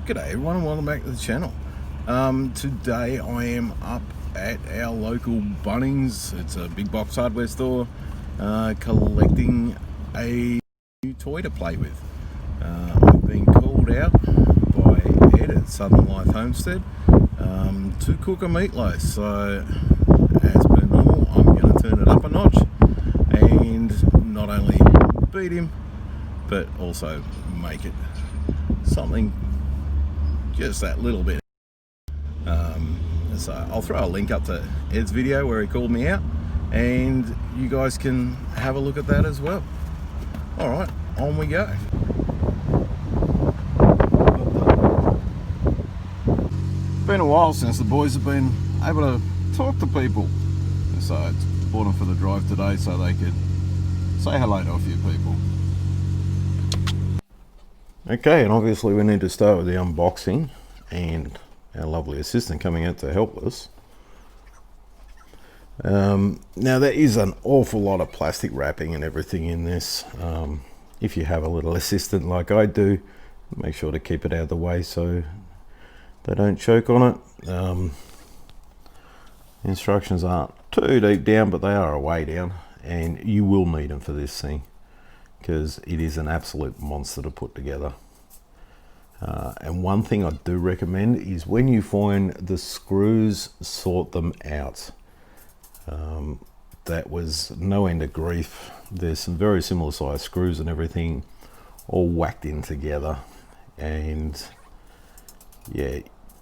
G'day everyone and welcome back to the channel. Today I am up at our local Bunnings. It's a big box hardware store, collecting a new toy to play with. I've been called out by Ed at Southern Life Homestead to cook a meatloaf. So as per normal, I'm going to turn it up a notch and not only beat him but also make it something just that little bit. So I'll throw a link up to Ed's video where he called me out, and you guys can have a look at that as well. Alright, on we go. Been a while since the boys have been able to talk to people, so I brought them for the drive today so they could say hello to a few people. Okay, and obviously we need to start with the unboxing and our lovely assistant coming out to help us. Now there is an awful lot of plastic wrapping and everything in this. If you have a little assistant like I do, make sure to keep it out of the way so they don't choke on it. The instructions aren't too deep down, but they are a way down, and you will need them for this thing because it is an absolute monster to put together. And one thing I do recommend is when you find the screws, sort them out. That was no end of grief. There's some very similar size screws and everything all whacked in together, and yeah,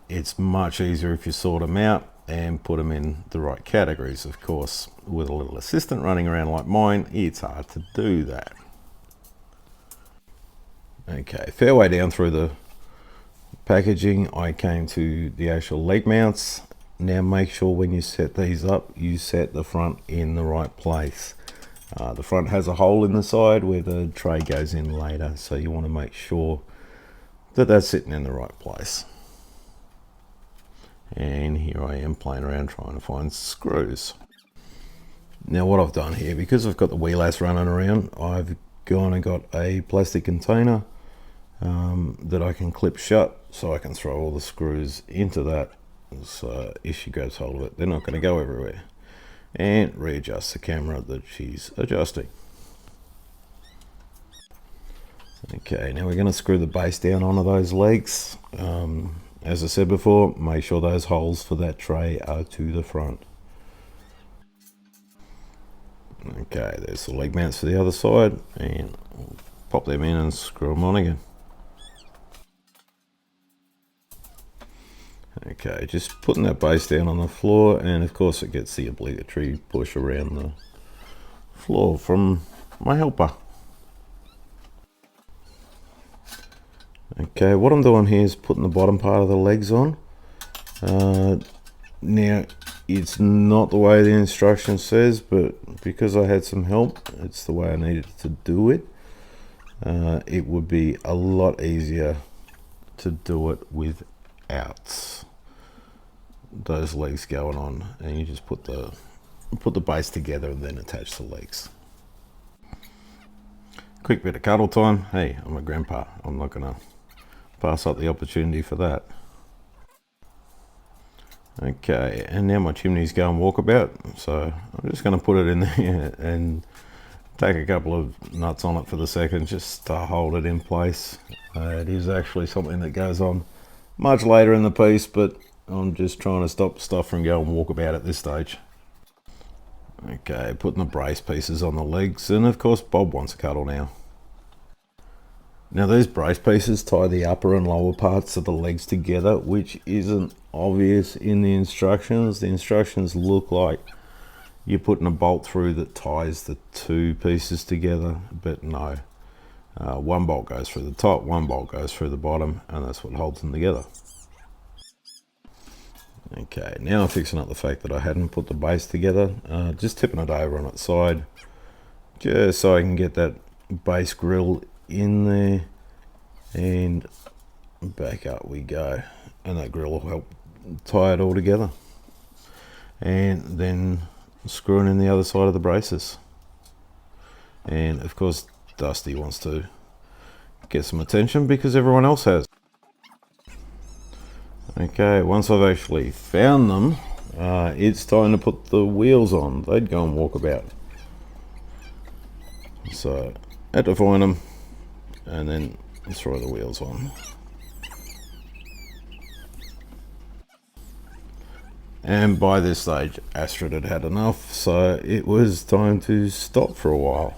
it's much easier if you sort them out and put them in the right categories. Of course, with a little assistant running around like mine, it's hard to do that. Okay, fair way down through the packaging, I came to the actual leg mounts. Now make sure when you set these up, you set the front in the right place. The front has a hole in the side where the tray goes in later, so you want to make sure that that's sitting in the right place. And here I am playing around trying to find screws. Now what I've done here, because I've got the wheelass running around, I've gone and got a plastic container that I can clip shut, so I can throw all the screws into that, so if she grabs hold of it they're not going to go everywhere, and readjust the camera that she's adjusting. Okay, now we're going to screw the base down onto those legs. As I said before, make sure those holes for that tray are to the front. Okay, there's the leg mounts for the other side, and we'll pop them in and screw them on again. Okay, just putting that base down on the floor, and of course it gets the obligatory push around the floor from my helper. Okay, what I'm doing here is putting the bottom part of the legs on. Now it's not the way the instruction says, but because I had some help, it's the way I needed to do it. It would be a lot easier to do it without those legs going on, and you just put the base together and then attach the legs. Quick bit of cuddle time. Hey, I'm a grandpa, I'm not gonna pass up the opportunity for that. Okay, and now my chimney's going walkabout, so I'm just going to put it in there and take a couple of nuts on it for the second just to hold it in place. It is actually something that goes on much later in the piece, but I'm just trying to stop stuff from going walkabout at this stage. Okay, putting the brace pieces on the legs, and of course Bob wants a cuddle now. Now these brace pieces tie the upper and lower parts of the legs together, which isn't obvious in the instructions. The instructions look like you're putting a bolt through that ties the two pieces together, but no. One bolt goes through the top, one bolt goes through the bottom, and that's what holds them together. Okay, now I'm fixing up the fact that I hadn't put the base together, just tipping it over on its side, just so I can get that base grill in there, and back up we go, and that grill will help tie it all together. And then screwing in the other side of the braces, and of course Dusty wants to get some attention because everyone else has. Okay, once I've actually found them, it's time to put the wheels on. They'd go and walk about. So I had to find them and then throw the wheels on. And by this stage, Astrid had had enough, so it was time to stop for a while.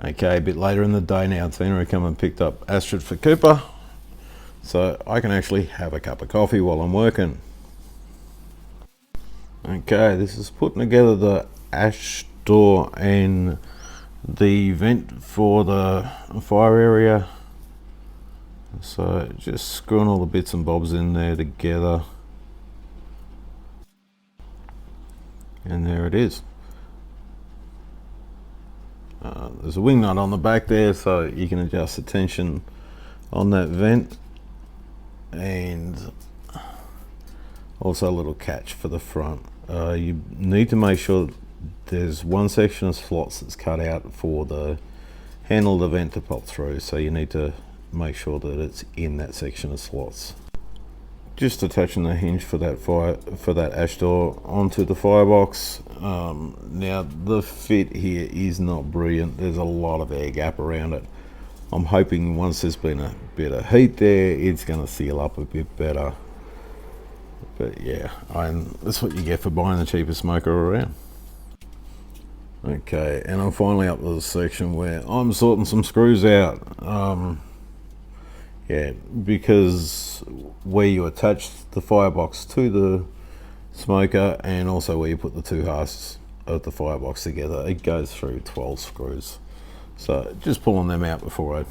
Okay, a bit later in the day now, Tina had come and picked up Astrid for Cooper, so I can actually have a cup of coffee while I'm working. Okay, this is putting together the ash door and the vent for the fire area. So just screwing all the bits and bobs in there together. And there it is. There's a wing nut on the back there, so you can adjust the tension on that vent, and also a little catch for the front. You need to make sure there's one section of slots that's cut out for the handle of the vent to pop through, so you need to make sure that it's in that section of slots. Just attaching the hinge for that ash door onto the firebox. Now the fit here is not brilliant. There's a lot of air gap around it. I'm hoping once there's been a bit of heat there, it's going to seal up a bit better. But yeah, that's what you get for buying the cheapest smoker around. Okay, and I'm finally up to the section where I'm sorting some screws out. Yeah, because where you attach the firebox to the smoker and also where you put the two halves of the firebox together, it goes through 12 screws. So just pulling them out before I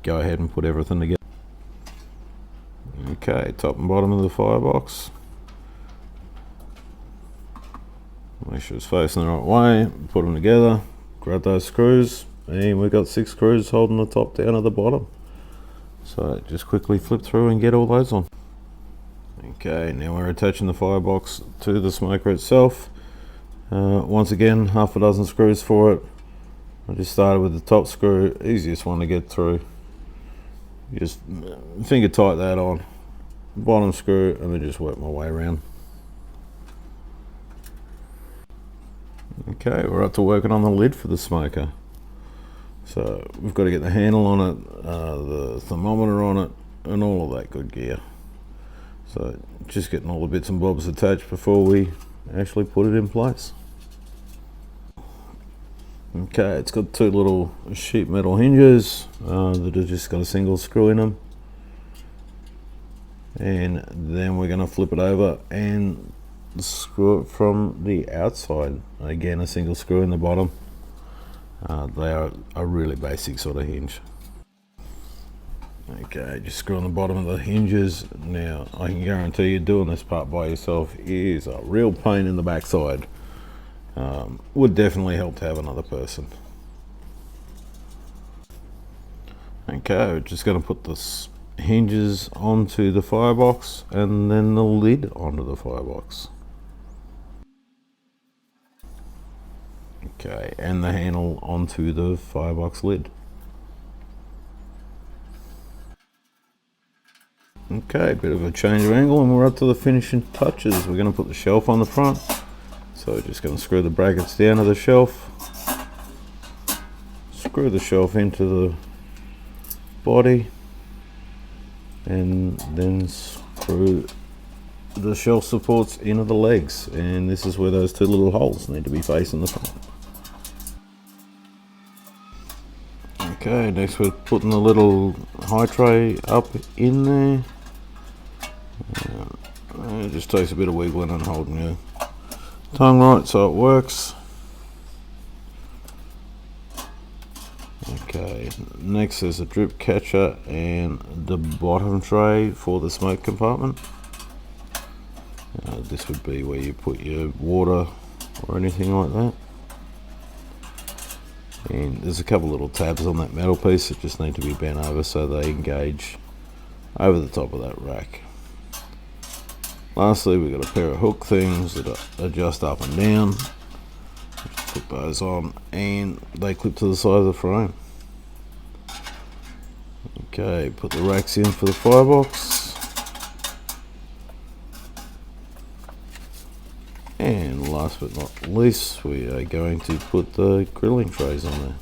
go ahead and put everything together. Okay, top and bottom of the firebox. Make sure it's facing the right way, put them together, grab those screws, and we've got 6 screws holding the top down at the bottom. So just quickly flip through and get all those on. Okay, now we're attaching the firebox to the smoker itself. Once again, half a dozen screws for it. I just started with the top screw, easiest one to get through. You just finger tight that on, bottom screw, and then just work my way around. Okay, we're up to working on the lid for the smoker. So we've got to get the handle on it, the thermometer on it, and all of that good gear. So just getting all the bits and bobs attached before we actually put it in place. Okay, it's got 2 little sheet metal hinges that have just got a single screw in them. And then we're going to flip it over and screw it from the outside. Again, a single screw in the bottom. They are a really basic sort of hinge. Okay, just screw on the bottom of the hinges. Now, I can guarantee you doing this part by yourself is a real pain in the backside. Would definitely help to have another person. Okay, we're just going to put the hinges onto the firebox and then the lid onto the firebox. Okay, and the handle onto the firebox lid. Okay, bit of a change of angle and we're up to the finishing touches. We're going to put the shelf on the front. So we're just going to screw the brackets down to the shelf. Screw the shelf into the body. And then screw the shelf supports into the legs. And this is where those 2 little holes need to be facing the front. Okay, next we're putting the little high tray up in there. It just takes a bit of wiggling and holding your tongue right so it works. Okay, next there's a drip catcher and the bottom tray for the smoke compartment. This would be where you put your water or anything like that. And there's a couple little tabs on that metal piece that just need to be bent over so they engage over the top of that rack. Lastly, we've got a pair of hook things that adjust up and down. Just put those on and they clip to the side of the frame. Okay, put the racks in for the firebox. And last but not least, we are going to put the grilling trays on there.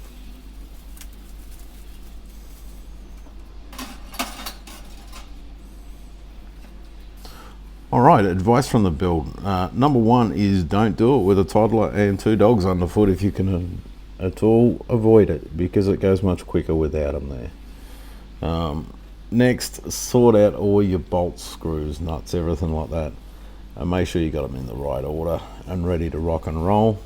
Alright, advice from the build. Number one is don't do it with a toddler and 2 dogs underfoot if you can at all avoid it, because it goes much quicker without them there. Next, sort out all your bolts, screws, nuts, everything like that. And make sure you got them in the right order and ready to rock and roll.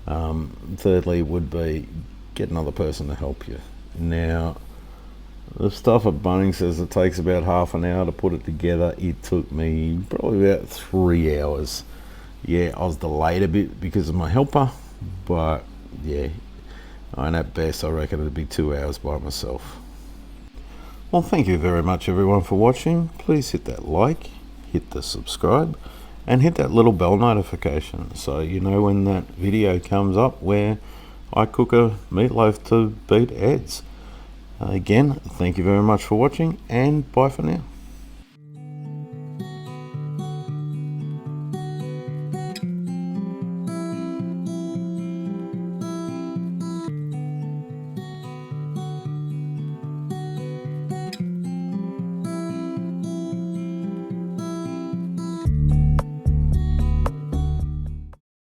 Thirdly would be get another person to help you. Now, the stuff at Bunnings says it takes about half an hour to put it together. It took me probably about 3 hours. Yeah, I was delayed a bit because of my helper, but yeah, and at best I reckon it'd be 2 hours by myself. Well, thank you very much everyone for watching. Please hit that like, hit the subscribe, and hit that little bell notification so you know when that video comes up where I cook a meatloaf to beat Ed's. Again, thank you very much for watching, and bye for now.